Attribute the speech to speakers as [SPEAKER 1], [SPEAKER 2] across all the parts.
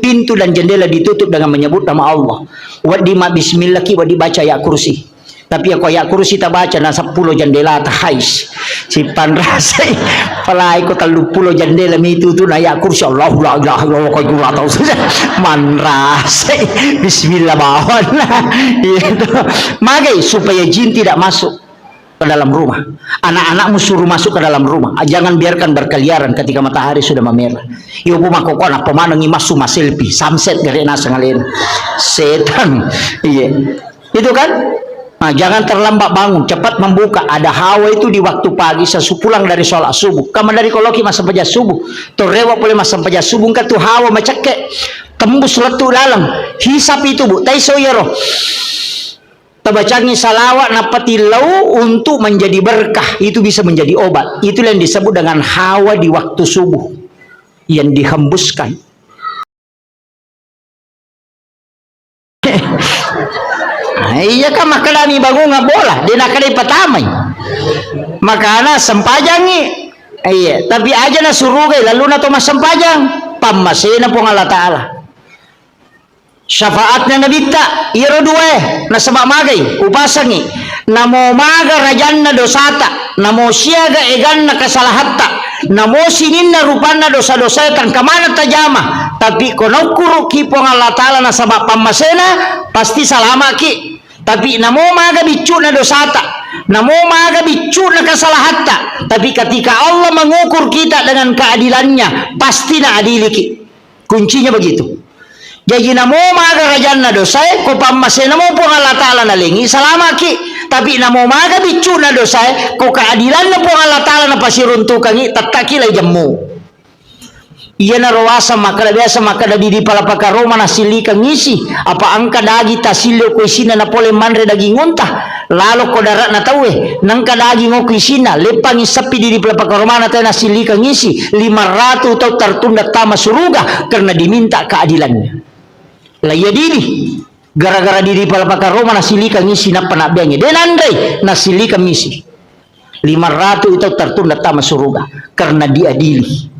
[SPEAKER 1] pintu dan jendela ditutup dengan menyebut nama Allah. Wadima bismillah ki dibaca ya kursi. Tapi ako ya kursi ta baca nasa 10 jendela ta hais. Si panrasay palay ko 30 jendela mi tutu na ya kursi Allah la ilaha illallah ko gula tahu manrasay bismillah bawon. Itu. Magai supaya jin tidak masuk ke dalam rumah. Anak-anakmu suruh masuk ke dalam rumah. Jangan biarkan berkeliaran ketika matahari sudah memerah. Ibu makoko nak pemandangi masuk selfie, sunset gare na sangalin. Setan. Iya. Itu kan? Nah, jangan terlambat bangun, cepat membuka. Ada hawa itu di waktu pagi sesupulang dari sholat subuh. Kamu dari koloki masa paja subuh. Torewa boleh masa paja subuh kan tu hawa macake tembus letu dalam. Hisap itu bu, tai soyero. Tabacangi salawat napati lau untuk menjadi berkah, itu bisa menjadi obat. Itulah yang disebut dengan hawa di waktu subuh yang dihembuskan. Iya kan makalami bago nga bola di nakali patamay makana sempajangi iya tapi aja na surugay lalo na to masempajang pamasina po nga Allah Ta'ala syafaat na nabita iro duwe na sabamagay upasangi namo maga rajan na dosata namo siyaga egan na kasalahatta namo sinin na rupan na dosa-dosa kang kamana tajama tapi kono kuro kipo nga Allah Ta'ala na sabab pamasina pasti salama ki. Tapi namo maga bicu na dosata, namo maga bicu na kasalahatta. Tapi ketika Allah mengukur kita dengan keadilannya, pasti na adili ki. Kuncinya begitu. Jadi namo maga rajan na dosa, ko pamase namo po Allah Ta'ala na lingi salama ki. Tapi namo maga bicu na dosa, ko keadilan na po Allah Ta'ala na pasiruntukan ki, tatakilay jammu. Iya na rawasa makada biasa makada di palapaka Roma na silika ngisi apa angka dagi tasilyo ko isina na pole manre dagi nguntah lalo ko darat na tawe nang kadagi ngo ko isina lepang isapi di palapaka Roma na tayo na silika ngisi 500 tau tertunda tama suruga karena diminta keadilannya laya dini gara-gara di palapaka Roma na silika ngisi na panabiyanya den andai na silika ngisi 500 tau tertunda tama suruga karena diadili.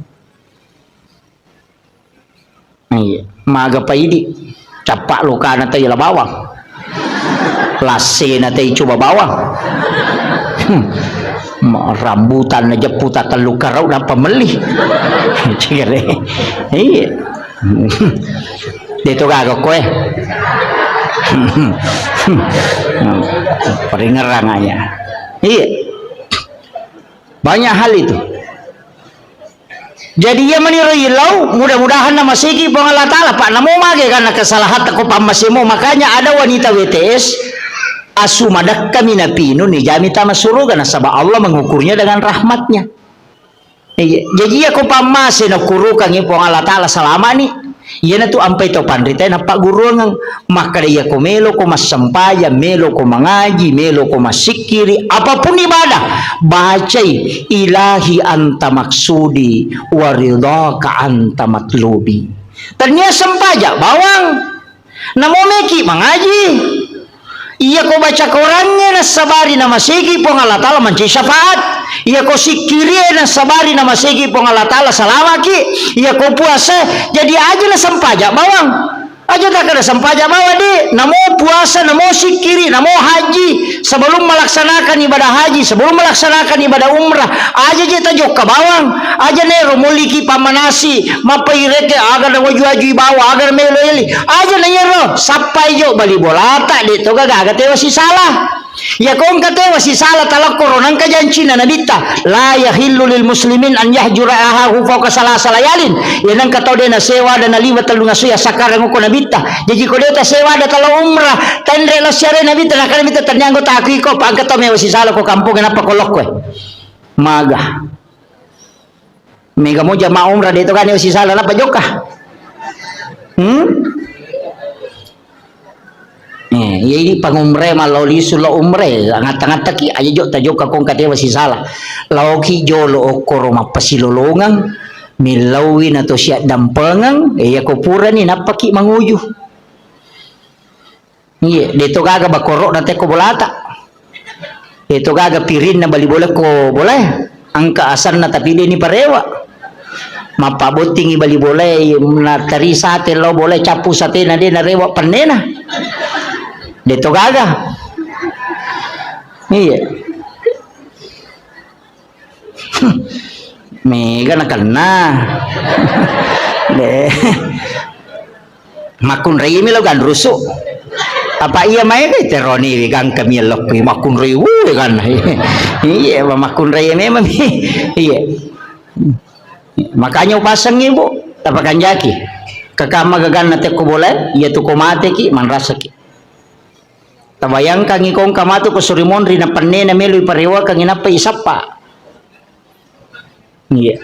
[SPEAKER 1] Iya, maga pa idi capak luka na tayo bawang lase na tayo coba bawang rambutan na japuta taluka raw na pameli iya dito gago ko peringerangannya iya banyak hal itu. Jadi ia meniru ilau mudah-mudahan nama segi Allah Ta'ala pak namo mage karena kesalahan aku pamasimo makanya ada wanita WTS asu madak kami napinu nih jami tama suruga nasabah Allah mengukurnya dengan rahmatnya. Jadi aku pamase na kurukan ipo Allah Ta'ala selama nih iya na tu ampai to pandrita na pak guru ngang maka dia ko melo ko masampaya melo ko mengaji melo ko masikiri apapun ibadah bacai ilahi anta maksudi waridaka anta matlubi ternyata sempaja bawang namo meki mengaji iya ko baca Qurannya na sabari na masigi po Allah Ta'ala manci syafaat iya ko sikiri na sabari na masigi po Allah Ta'ala salamaki iya ko puasa jadi aja na sampaja bawang aja tak ada sampaja bawa di namo puasa namo sikiri namo haji sebelum melaksanakan ibadah haji sebelum melaksanakan ibadah umrah aja kita jok ke bawang aja nero muliki pamanasi mapaireke agar na waju-waju bawa agar melo-eli aja nero sampai jo bali bolata di to gaga tewa si salah ya kong katewa si salah talak koronang kajancina nabita la yahillu lil muslimin an yahjura ahahu fawqa salasa layalin ya nang katau de na sewa dan liwat talunga suya sakarang ko nabita jadi ko de ta sewa da talo umrah tendre la syare nabita na kanabita tanyanggo ta ko pangkat to me si salah ko kampung kenapa kolok ko maga mega mo jama umrah dito kan si salah na pajoka ya ini pangumre maloli sulo umre angat-angat taki aja jok tajok kakong katewa si salah lauki jolo okoro mapasilolongang milawin atau siya dampengang ya kopura ni napaki manguju iya dito gaga bakorok na teko bolata dito gaga pirin na bali boleh ko boleh angka asan na tapi ni parewa mapabuting ibali boleh na tari sate lo boleh capu sate na din narewa panena dito gaga iya mega na kana makun rei mi lo gan rusu apa iya mai ke teroni gang kami lok makun rei kan iya makun rei memang iya makanya upasang ibu tapakan jaki kakama gagan nate ko boleh iya tu ko mate ki man rasa ki tabayang kang ikong kamatu ko surimon ri na panne na melu parewa kang inapa isapa iya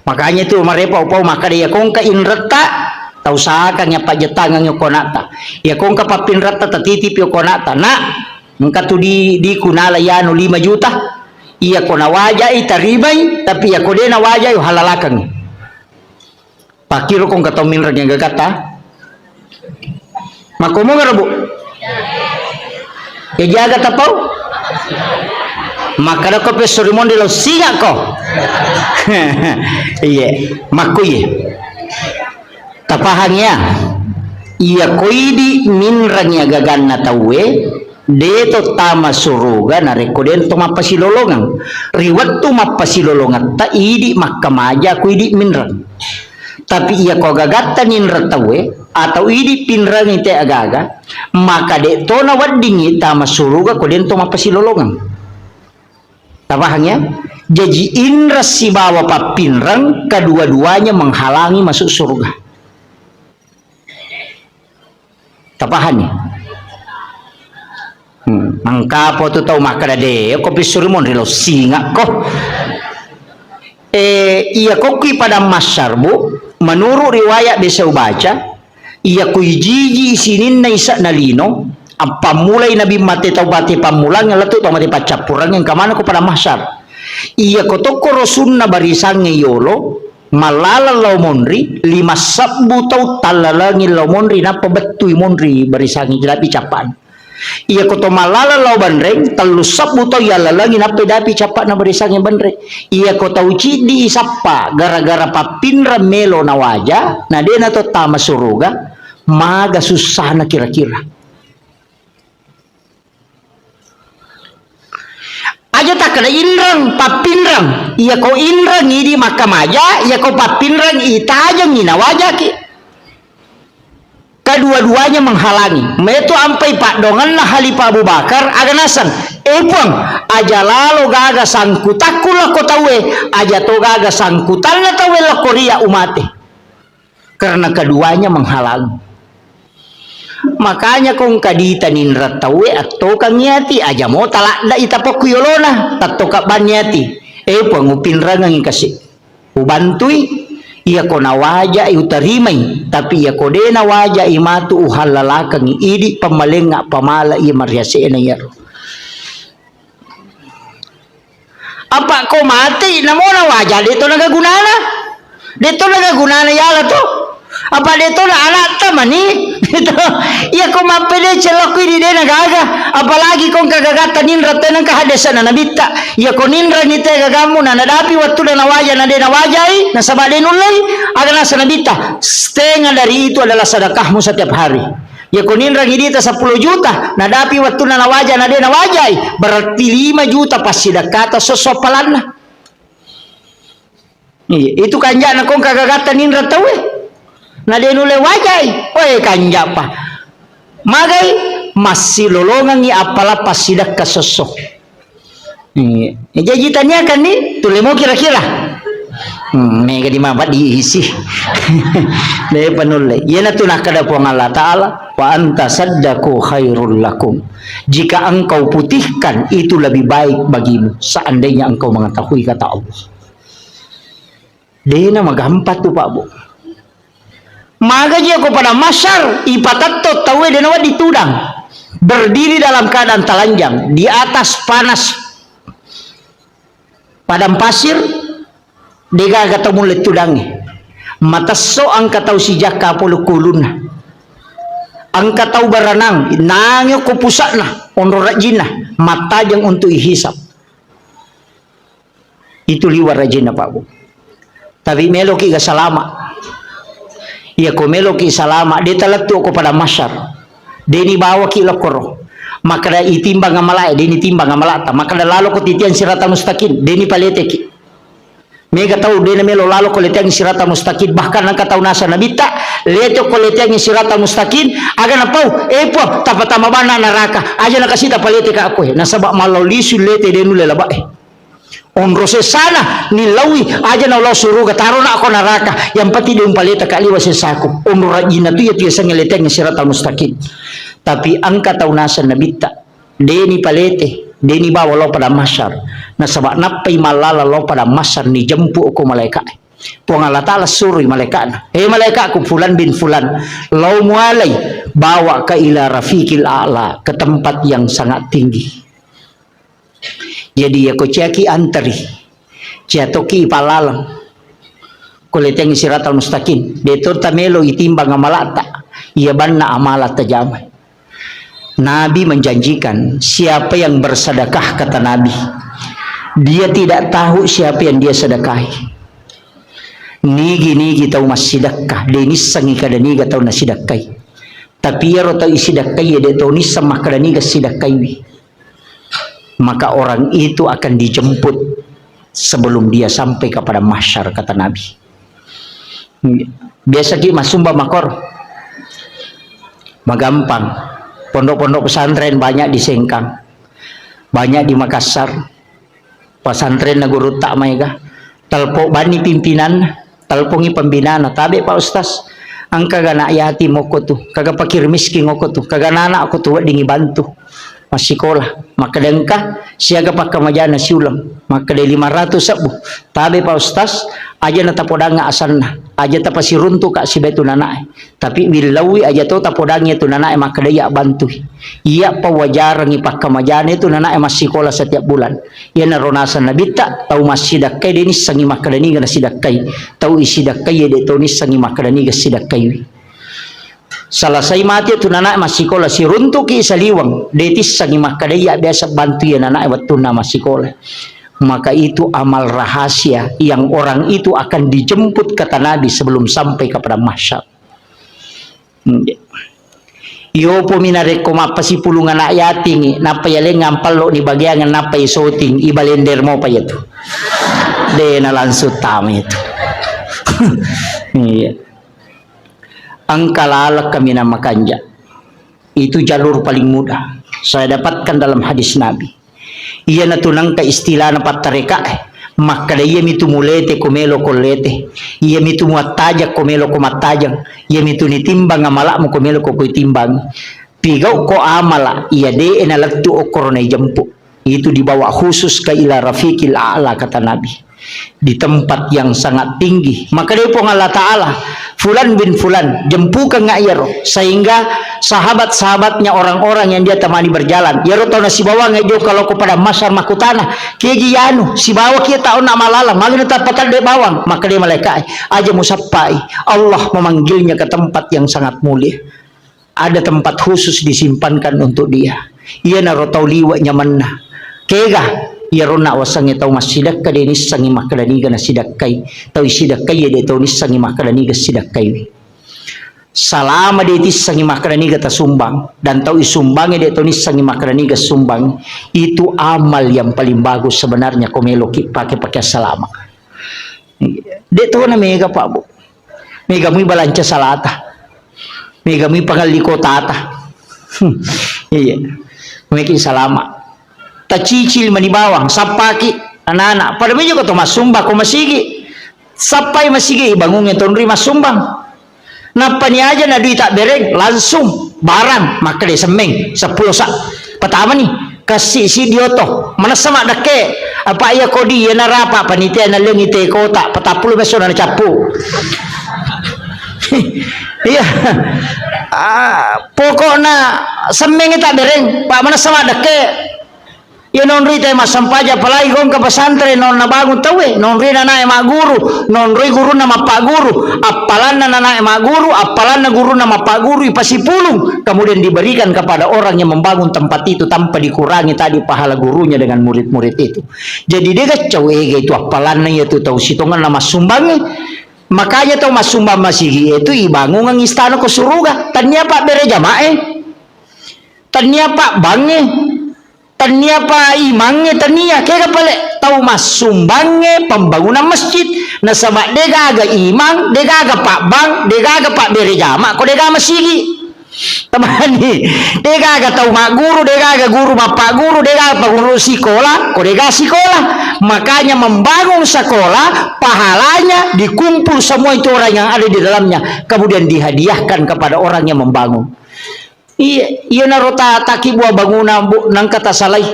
[SPEAKER 1] makanya tu marepa upau maka dia kong ka inrata tau saka nya pajetangan yo konata ya kong ka papinrata tatitip yo konata na ngka tu di kunala yano 5 juta iya kona waja itarimay tapi ya kode na waja yo halalakang pakiro kong katomin ra nya gagata makomo ngarabu ya jaga tapau maka ko pesorimon de lo singa ko iya makuye tapahangnya iya koidi minrangnya gaganna tawe deto tama suruga na rekoden to mapasilolongan riwat to mapasilolongan ta idi makamaja koidi minrang tapi iya ko gagatta ninra tawe atau idi pinrang ite agaga maka de to na waddingi tama suruga koden to mapasilolongan tapahangnya jadi indra si bawa papinrang kedua-duanya menghalangi masuk surga tapahannya mangka po to tau makadade ko pisurimon rilo singa ko iya ko ki pada masyarbu menurut riwayat bisa baca iya ko jiji sinin na isa na lino ang pamulay nabi mati tau bati pamulang yang letu tau mati pacapurang yang kamana ko pada masyar iya ko to ko rosun na barisang yolo malala law monri 5 sabbu tau talalangin law monri na pabatuy monri barisangin jelapi capan iya ko to malala law bandreng 3 sabbu tau yalalangin na pedapi capan na barisangin bandreng iya ko tau cidi isapa gara-gara papinra melo na waja na de na to tama suruga maga susah na kira-kira aja tak kena inrang papinrang iya ko inrang idi makamaja iya ko papinrang itajang ina wajah ki kedua-duanya menghalangi metu ampai pak dongan lah Halifah Abu Bakar aganasan puang aja lalu gaga sangkutakulah ko tawe aja to gaga sangkutan na tawe lah Korea umate karena keduanya menghalangi makanya kung kadita ninra tawe atau kang yati aja mo talakda itapok yolona tato kabanyati pangupin rangang kasi ubantui iya ko nawaja utarimay tapi iya ko de nawaja imatu uhalalakang idi pamalenga pamala iya mariase na yaro apa ko mati namo nawaja dito nagagunana yala to apa dito na anak tamani dito iya ko mapede celok di de nagaga apalagi kung kagagata ninra tenang kahadasan na nabita iya ko ninra nite gagamu na nadapi waktu na nawaja na de nawajai na sabade nulay aga na sa nabita setengah dari itu adalah sedekahmu setiap hari iya ko ninra ngidita 10 juta nadapi waktu na nawaja na de nawajai berarti 5 juta pasidakata sosopalan na iya itu kanja na kung kagagata ninra tawe na denule wajai oe kanja pa magai masih lolongan ni apala pasidak kasosok jadi tanya kan ni tulemo kira-kira mega di mabat diisi deh penule yana tunah kada puang Allah Ta'ala wa anta saddaku khairul lakum jika engkau putihkan itu lebih baik bagimu seandainya engkau mengetahui kata Allah deh nama gampat tu Pak Bu maka dia kepada masyar ipatato tawe denawa ditudang berdiri dalam keadaan telanjang di atas panas padang pasir dega ketemu letudangnya mata so angka tau si jaka puluh kuluna angka tau baranang nangyo ko pusakna onro rajina mata yang untuk ihisap itu liwar rajina Pak Bu Tapi meloki ga salama. Ya ko meloki salama, de talatu ko pada masyar. Deni bawa ki lokoro. Maka da itimbang ngamalai, deni timbang ngamalata. Maka da lalo ko titian sirata mustaqim, deni palete ki. Mega tahu deni melo lalo ko letiang sirata mustaqim, bahkan nang kataw nasa nabita, leto ko letiang sirata mustaqim, aga na pau, po, tapatama bana naraka. Aja nakasita palete ka ako nasaba malolisu lete denu lelaba onrose sana nilawi aja na Allah suruga taro na ako naraka yang pati yung paleta kaliwa sa sakop onra ina tu ya sang ngeleteng ng siratal mustaqim. Tapi ang kataunasan na bita deni palete deni bawa lo pada masyar nasaba napay malala lo pada masyar ni jempu ko malaika po nga latala suruy malaika na malaika ko fulan bin fulan law mualay bawa ka ila rafiqil a'la ke tempat yang sangat tinggi. Jadi ya ko ciaki antari ciatoki palalang kuleteng siratal mustaqim betul tamelo itimbang amalata ia banna amalat tajamai. Nabi menjanjikan siapa yang bersedekah, kata Nabi, dia tidak tahu siapa yang dia sedekahi. Nigi tahu mas sedekah denis sangi kada niga tahu nasidakai tapi ya rotau isidakai dia tahu nis sama kada niga sidakai. Maka orang itu akan dijemput sebelum dia sampai kepada mahsyar, kata Nabi. Biasa ki masumba makor magampang. Pondok-pondok pesantren banyak di Sengkang, banyak di Makassar. Pesantren na guru tak maiga talpo bani pimpinan talpongi pembinaan tabe Pak Ustaz angka gana yati moko tu kaga pakir miskin ngoko tu kaga nana aku tu dingi bantu masih sekolah maka dengkah siaga pakka majana siulang maka de 500 sabu tabe Pak Ustaz aja na tapodanga asanna aja tapasi runtu kak si betu nanae tapi wilawi aja to tapodangnya tu nanae maka daya bantu iya pawajarang ipakka majana itu nanae masih sekolah setiap bulan iya naronasan nabita tau masih dakai denis sangi maka dani gana sidakai tau isi dakai de to nis sangi maka dani ga sidakai. Selesai mati tu nanak masih sekolah si runtuk ki saliwang detis sangi makadaya biasa bantu ya nanak waktu nama sekolah. Maka itu amal rahasia yang orang itu akan dijemput kata Nabi sebelum sampai kepada mahsyar. Yo pominare ko mapasi pulungan anak yating napa ya lengan palo ni bagian napa isoting ibalender mo pa itu. De na langsung tama itu. Iya. Angkalalak kami nama kanja itu jalur paling mudah saya dapatkan dalam hadis Nabi. Ia natunang ka istilah na patareka maka iya mitu mulete komelo kolete iya mitu muataja komelo komatajang iya mitu nitimbang amalak mo komelo ko timbang pigaw ko amala iya de enalagtu o korona jampu itu dibawa khusus ke ila rafiqil a'la, kata Nabi, di tempat yang sangat tinggi. Maka dia pun Allah Ta'ala fulan bin fulan jempukan ngayaro, sehingga sahabat-sahabatnya orang-orang yang dia temani berjalan yaro tau na si bawa ngayo kalau kepada masyar makutana keji anu si bawa kia tau nak malala malu tapatan de bawang, maka dia malaikat aja musafai Allah memanggilnya ke tempat yang sangat mulia. Ada tempat khusus disimpankan untuk dia. Ia naro tau liwa nyamanna kega yaro nak wasang tau masidak ka denis sangi makadani ga nasidakai tau isidakai de tau nis sangi makadani ga sidakai salama de tis sangi makadani ga tasumbang dan tau isumbang de tau nis sangi makadani ga sumbang. Itu amal yang paling bagus sebenarnya komelo pakai salama de tau na mega pak bu mega muy balanca salata mega muy pangaliko tata iya mungkin salama tacicil manibawang sapaki anak-anak pada meja ko to masumba ko masigi sapai masigi bangun ngeton ri masumbang napa ni aja na duit tak bereng langsung barang maka de semeng 10 sak pertama nih kasih si dioto mana sama dake apa ya kodi ya narapa panitia na lengi te kota 40 beso na capu iya pokoknya semeng tak bereng pak mana sama dake Ya nonri tayo masampaja palagi kong kapasantren non nabangon tawe nonri na nae maguru nonri guru na mapaguru apalan na nae maguru apalan na guru na mapaguru ipasipulong kemudian diberikan kepada orang yang membangun tempat itu tanpa dikurangi tadi pahala gurunya dengan murid-murid itu. Jadi dia kacau itu apalan na itu tahu sitongan nama sumbangi. Makanya tahu mas sumbang masigi itu ibangun ang istana ko suruga tanya pak bere jamae tanya pak bange tania pa imangnya tania kaya pala tahu mas sumbangnya pembangunan masjid na sama dega aga imang dega aga pak bang dega aga pak berejama ko dega masigi teman ni dega aga tahu mak guru dega aga guru bapak guru dega aga guru sekolah ko dega sekolah makanya membangun sekolah pahalanya dikumpul semua itu orang yang ada di dalamnya kemudian dihadiahkan kepada orang yang membangun. Iya narota taki buah bangunan nang kata salai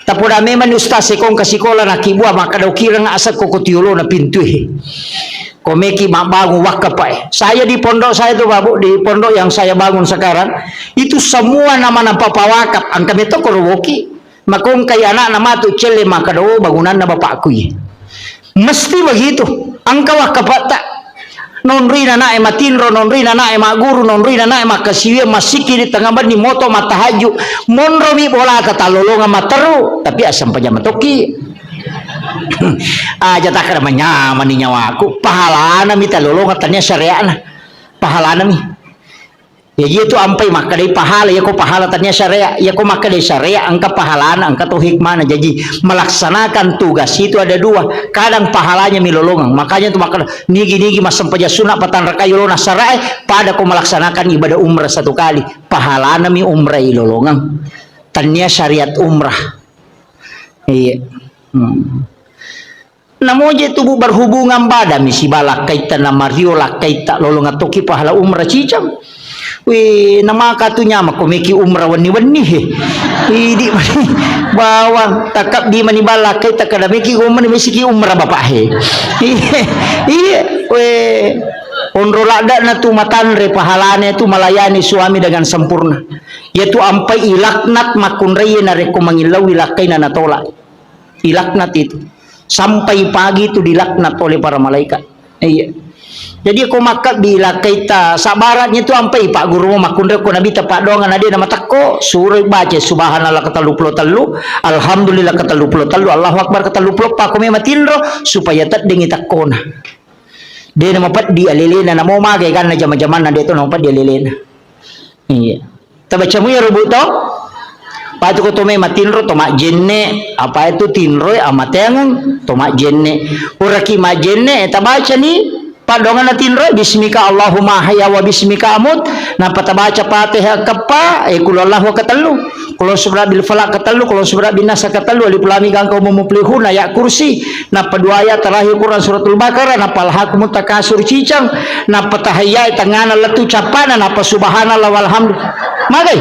[SPEAKER 1] tapoda memang ustaz sekong kasikola na kibua maka daw kirang asa ko kutiulo na pintu komeki mak bangun wakapai saya di pondok saya tuh babu di pondok yang saya bangun sekarang itu semua nama papawakap ang kami to korowoki makong kay anak nama tu cele maka daw bangunan na bapakku mesti begitu ang kawakapata nonri na nae matinro nonri na nae maguru nonri na nae makasiwe masiki di tengah ban di moto matahaju monro mi bola katalolonga materu tapi asam paja matoki aja tak ada manyaman ni nyawaku pahalana mi talolonga tanya syariah pahalana mi ya itu ampai maka dari pahala ya ko pahala tanya syariah ya ko maka dari syariah angka pahalana angka tuh hikmah jadi melaksanakan tugas itu ada dua kadang pahalanya milolongang makanya tuh maka nigi mas sampaja sunat patan rakayulona syariah pada ko melaksanakan ibadah umrah satu kali pahalana mi umrah ilolongang tanya syariat umrah iya namoje tubuh berhubungan pada misi balak kaitan namario lak kaita lolonga toki pahala umrah cicam. Wih, nama katunya makomeki umrah wani he. Idi bawang takap di mani balak kita kada meki umrah mesiki umrah bapak he. Iya, weh. Onro lada na tu matanre pahalane tu melayani suami dengan sempurna. Yaitu ampai ilaknat makunreye na reko mangilaw ilakai na natolak. Ilaknat itu. Sampai pagi itu dilaknat oleh para malaikat. Iya. Jadi aku makat bila kita sabaratnya itu ampai pak guru makundre ko nabi tapak dongan ade nama takko suruh baca subhanallah kata 23 alhamdulillah kata 23 Allahu akbar kata 24 pak ko matinro supaya tak dengi takkona dia nama pat di alelena namo magay kan na jama-jaman na dito nama pat di alelena iya tabaca mo ya rubuto patu ko tome matinro tomak jenne apa itu tinro amatengan tomak jenne uraki majenne tabaca ni padongan natin roy bismika Allahumma haya wa bismika amut na patabaca Fatihah kapa kulallahu katalu kulo subra bil falaq katalu kulo subra bin nas katalu alif lam mim kau mumuflihun ya kursi na padua ayat terakhir Quran suratul Baqarah na palhakum takasur cicang na patahaya tangana letu capana na subhanallah walhamdulillah magai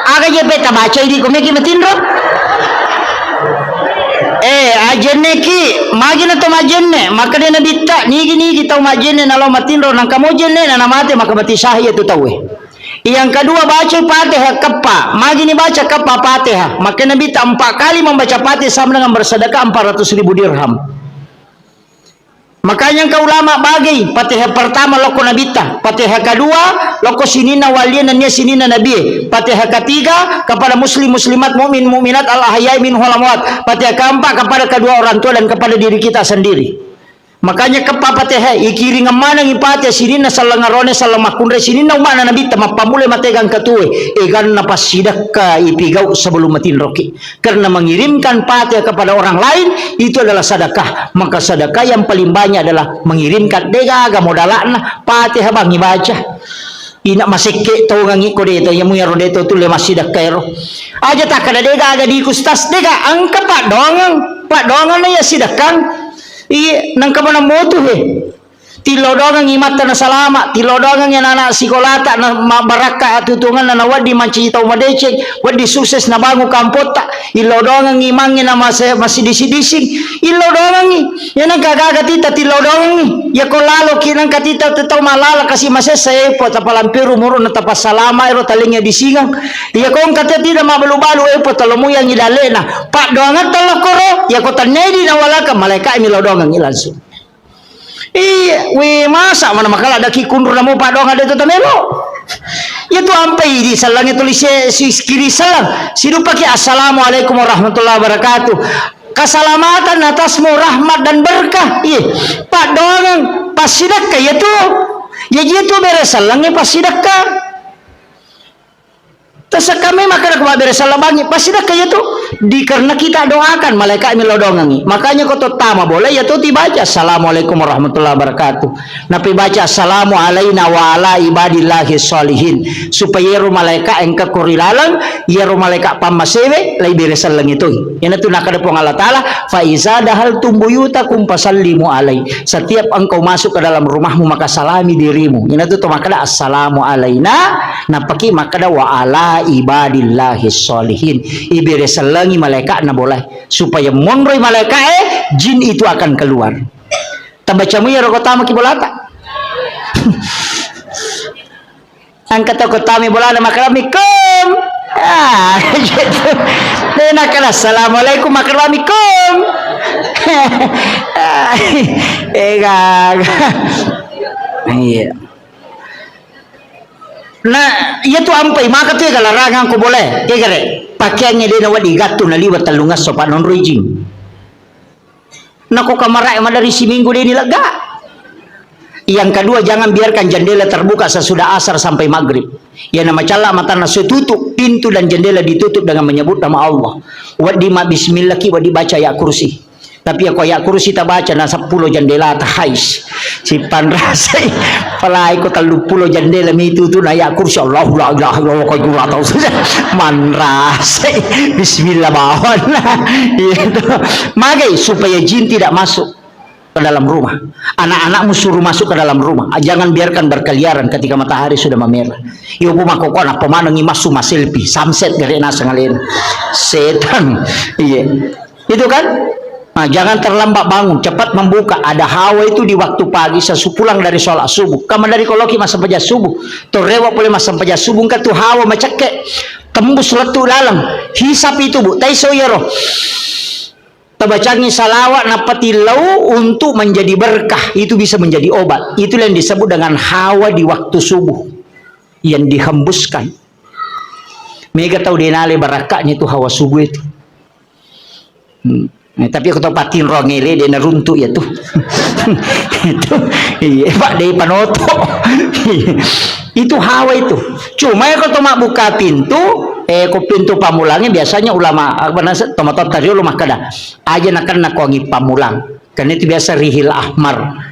[SPEAKER 1] aga je beta baca ini komeki matindro ajenne ki magina to majenne maka dia nabita nigi tau majenne nalo matinro nang kamo jenne na namate maka mati sahih itu tawe yang kedua baca Fatihah kapa magini baca kapa Fatihah maka nabita 4 kali membaca Fatihah sama dengan bersedekah 400.000 dirham makanya kau ulama bagi Fatihah pertama loko nabita Fatihah kedua loko sinina walian dan sinina nabi Fatihah ketiga kepada muslim muslimat mukmin mukminat al ahyai min wal amwat Fatihah keempat kepada kedua orang tua dan kepada diri kita sendiri makanya kepa Fatihah ikiri ngamana ngipatih sinina salangarone salamakundre sinina umana nabita mapamule mategang katue egan napas sidaka ipigau sebelum matin roki karena mengirimkan Fatihah kepada orang lain itu adalah sedekah maka sedekah yang paling banyak adalah mengirimkan dega modalana Fatihah bang ibaca ina masike to ngangi ko dito yamu yaro dito tule masidakero aja tak kada dega aga di kustas dega angka pak dongang na ya sidakang iya nang kamana motu he tilodongang imata na salama tilodongang yan anak sikolata na mabaraka atutungan na nawadi mancita umadecek wadi sukses na bango kampota ilodongang imangin na masih disidising ilodongang Yan ang kagagatita tilaw daw ni. Ya ko lalo kinang katita tetaw malala kasi masesay po tapalampiro muro na tapasalama ero talingya disingang. Ya ko ang katita mabalu-balu po talumuyang ilale na. Pa doangat talakoro. Ya ko tanedi na wala ka malaika milaw daw ang ilanso. We masa mana makala daki kundur na mo pa doangat dito tamelo. Itu ampai di salangnya tulis si kiri salam. Sino pakai assalamualaikum warahmatullahi wabarakatuh. Keselamatan atasmu rahmat dan berkah. Iya, Pak doang pasidakka ya tuh. Ya gitu beres salangnya pasidakka. Tasa kami maka nak beres salabangi pasidakka ya tuh. Karena kita doakan malaikat melodongangi. Makanya kau tama boleh ya tuh dibaca assalamualaikum warahmatullahi wabarakatuh. Napi baca assalamu alaina wa ala ibadillahi sholihin. Supaya ru malaikat engka kurilalang ya ru malaikat pamasewe lai beresan lang itu. Yan itu nakada po ng Allah Ta'ala fa iza dahal tumbuyutakum pasallimu alai. Setiap engkau masuk ke dalam rumahmu maka salami dirimu. Yan itu makada assalamu alaina napaki makada wa ala ibadillahi sholihin. Iberesan langi malaikat na boleh supaya monroy malaikat jin itu akan keluar. Tabacamu ya rokotama kibolata. Angkat kotami bolana makramikum. Gitu. Nena kala assalamualaikum makramikum. Iya. Nah, iya tu ampai maka tu larangan ko boleh. Kegere, pakaiannya dia nawadi gatu na liwat talungas so panon rijing. Nako kamarai dari si minggu dia nilaga. Yang kedua jangan biarkan jendela terbuka sesudah asar sampai maghrib. Ya nama cala mata nasu tutup pintu dan jendela ditutup dengan menyebut nama Allah. Wadi ma bismillah ki wadi baca ya kursi. Tapi aku ya kursi tak baca na 10 jendela tahais. Si panrasai palai ko 30 jendela mi tutu na ya kursi Allah la ilaha illallah ko gula tahu saja. Manrasai bismillah bawon. Itu. Magai supaya jin tidak masuk ke dalam rumah. Anak-anakmu suruh masuk ke dalam rumah. Jangan biarkan berkeliaran ketika matahari sudah memerah. Ibu makokona pemandangi masuk masilpi samset dari nasa ngalin. Setan. Iya. Itu kan? Nah, jangan terlambat bangun, cepat membuka. Ada hawa itu di waktu pagi sesupulang dari sholat subuh. Kamu dari koloki masa paja subuh. Torewa boleh masa paja subuh kan tu hawa macake tembus letu dalam. Hisap itu bu, taiso yero. Tabacangi salawat napati lau untuk menjadi berkah. Itu bisa menjadi obat. Itulah yang disebut dengan hawa di waktu subuh yang dihembuskan. Mega tahu denale barakahnya itu hawa subuh itu. Nah, tapi aku tahu patin rongele dia neruntuk ya tuh. Itu iya Pak dari panoto. Itu hawa itu. Cuma ya kalau mak buka pintu ko pintu pamulangnya biasanya ulama benar tomato tadi ulama kada aja nakan nakongi pamulang karena itu biasa rihil ahmar.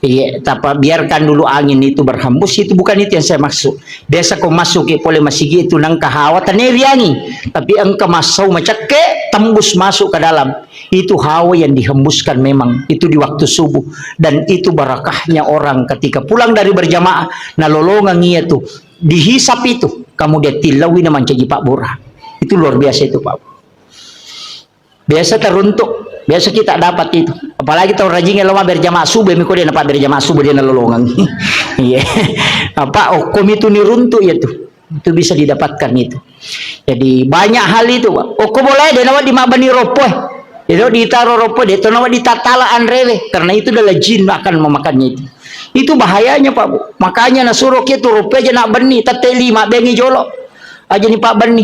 [SPEAKER 1] Iya, tapi biarkan dulu angin itu berhembus, itu bukan itu yang saya maksud. Biasa kau masuk boleh masih itu nang kahawa taneriangi, tapi engkau masuk macake tembus masuk ke dalam. Itu hawa yang dihembuskan memang itu di waktu subuh dan itu barakahnya orang ketika pulang dari berjamaah nalolongan iya tuh dihisap itu kamu dia tilawi naman cagi Pak Bora. Itu luar biasa itu Pak. Biasa teruntuk. Biasa kita dapat itu. Apalagi tahu rajinnya lama berjamaah subuh, mikir dia dapat berjamaah subuh dia nalolongan. Iya. Apa okom itu niruntuk ya tuh. Itu bisa didapatkan itu. Jadi banyak hal itu, Pak. Okom boleh dia nawat di mabani ropoh. Dia ditaruh ropoh dia tuh nawat ditatalaan rewe karena itu adalah jin akan memakannya itu. Itu bahayanya Pak Bu. Makanya nasuruh itu ropoh aja nak beni tateli mak bengi jolok. Aja nih Pak beni.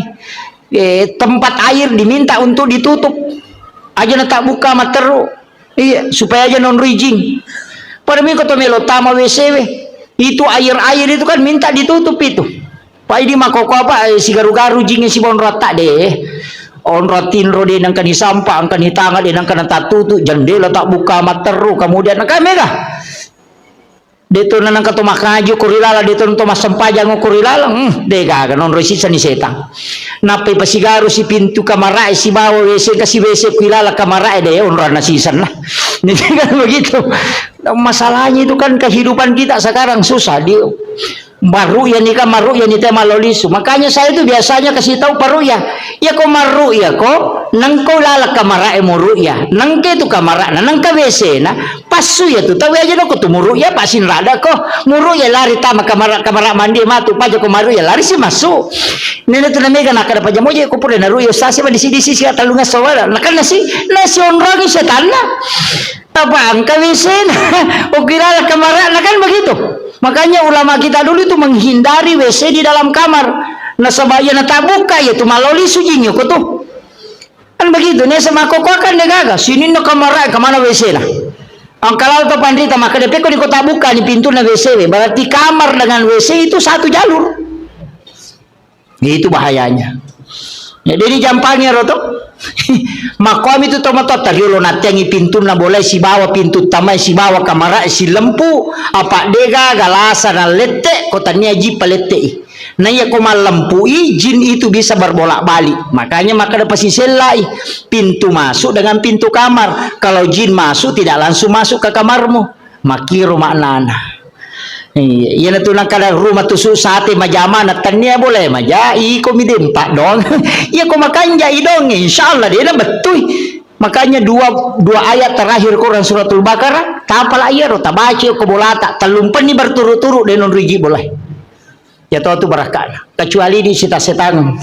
[SPEAKER 1] Tempat air diminta untuk ditutup. Aja na tak buka materu. Iya, supaya aja non rijing. Pada minggu to melo tama WC itu air-air itu kan minta ditutup itu. Pak ini makoko apa si garu-garu jingnya si bon rata deh. On rotin rode nang kan sampah angkan hitangan dia nang kan tak tutup jendela tak buka materu kemudian nang mega. Dito na nang kato makaju kurilala dito nang mas sampajang kurilala dega non resisa ni setang. Napay pasigaru si pintu kamarae si bawo WC kasi WC kuilala kamarae deh onra na sisan na. Jadi kan begitu. Masalahnya itu kan kehidupan kita sekarang susah Maruya ni ka maruya ni tema lolisu. Makanya saya itu biasanya kasih tahu paruya. Ya ko maruya ko nang ko lalak kamara mo ruya. Nang ke tu kamara na nang ka WC na pasu ya tu. Tahu aja no ko tu muruya pasin rada ko. Muruya lari tama kamara mandi matu paja ko maruya lari si masuk. Nene tu na mega nakada paja mo je ko pure na ruya stasi ba di sisi si talunga sawara. Nakan nasi onragi setan na. Apa ang ka WC na. O kilala kamara na kan begitu. Makanya ulama kita dulu itu menghindari WC di dalam kamar. Nasabaya na tabuka ya tu maloli sujinyo ko tu. Kan begitu nih sama koko kan negaga. Sini na kamar kemana WC lah. Ang kalau to pandita maka depe ko di kota buka di pintu na WC. Berarti kamar dengan WC itu satu jalur. Itu bahayanya. Ya dari jampangnya roto. Makom itu tomato tariolo natengi pintu na boleh si bawa pintu tamai si bawa kamara si lempu apa dega galasa na lete kotanya ji palete na ya koma lempui jin itu bisa berbolak-balik makanya maka dapat selai pintu masuk dengan pintu kamar kalau jin masuk tidak langsung masuk ke kamarmu makiro maknana. Iya na tunang kada rumah tusu sate majama na tanya boleh maja iko midempak dong. Iya ko makanya idong insyaallah dia na betul. Makanya dua ayat terakhir Quran suratul Baqarah tapal ayat ta baca ko bolata talumpan ni berturut-turut denon rigi boleh. Ya tahu tu barakah kecuali di setan.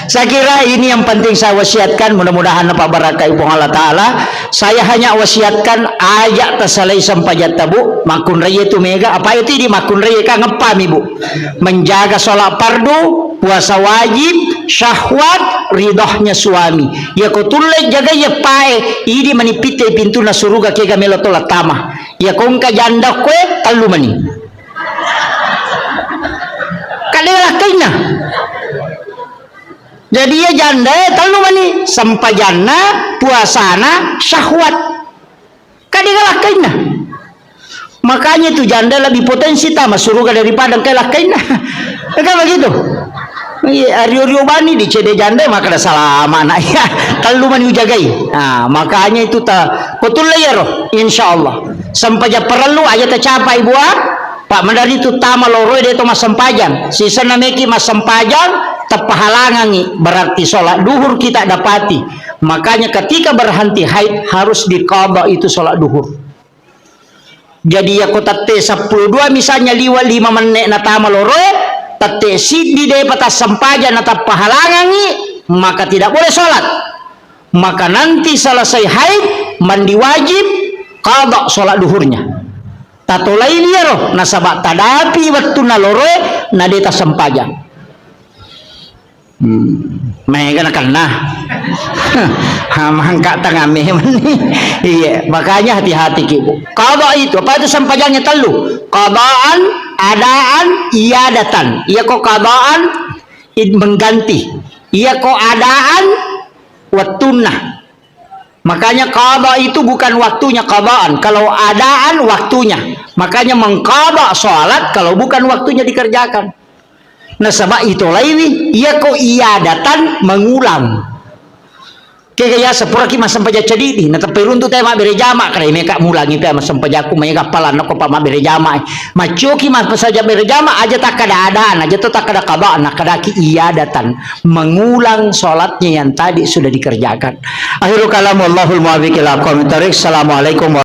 [SPEAKER 1] Saya kira ini yang penting saya wasiatkan mudah-mudahan apa barakah ibu Allah Ta'ala saya hanya wasiatkan ayat tersalai sampai jatabu makun raya itu mega apa itu di makun raya kan ngepam ibu menjaga sholat fardu puasa wajib syahwat ridhohnya suami ya kau tulai jaga ya pae ini manipite pintu na suruga kega melotola tamah ya kau ka janda kue talu mani kadang kaina jadi ya janda talu mani sampajana puasana syahwat kadang kaina makanya itu janda lebih potensi tamah suruga daripada kalah kaina kan begitu. Rio bani di cede janda maka ada salah mana ya talu mani ujagai nah makanya itu ta betul ya roh insyaallah sampaja perlu aja tercapai buat Pak Mandari itu tama loroi dia itu mas sempajang sisa nameki mas sempajang tepahalangangi berarti sholat duhur kita dapati makanya ketika berhenti haid harus diqadha itu sholat duhur jadi ya kota T12 misalnya liwa 5 menit na tama loroi tate sidi de patas sempajan atau pahalangangi maka tidak boleh sholat maka nanti selesai haid mandi wajib qadha sholat duhurnya tato lain ya roh nasabak tadapi waktu nalore nadeta sempajan mereka nak nah mangkat tengah iya makanya hati-hati ibu qadha itu apa itu sempajannya telu qadhaan adaan iadatan iya kok qadhaan mengganti iya kok adaan watunah makanya qadha itu bukan waktunya qadhaan kalau adaan waktunya makanya mengqadha salat kalau bukan waktunya dikerjakan nah sabab itu lain iya kok iadatan mengulang kaya sepura ki masam paja cedidi na tapi runtu tema bere jama kare meka mulangi te masam paja ku mega palan ko pa bere jama macoki mas saja bere jama aja tak kada adaan aja tak kada qada na kada ki iadatan mengulang salatnya yang tadi sudah dikerjakan akhirul kalam wallahul muwaffiq ila aqwamit thoriq. Assalamualaikum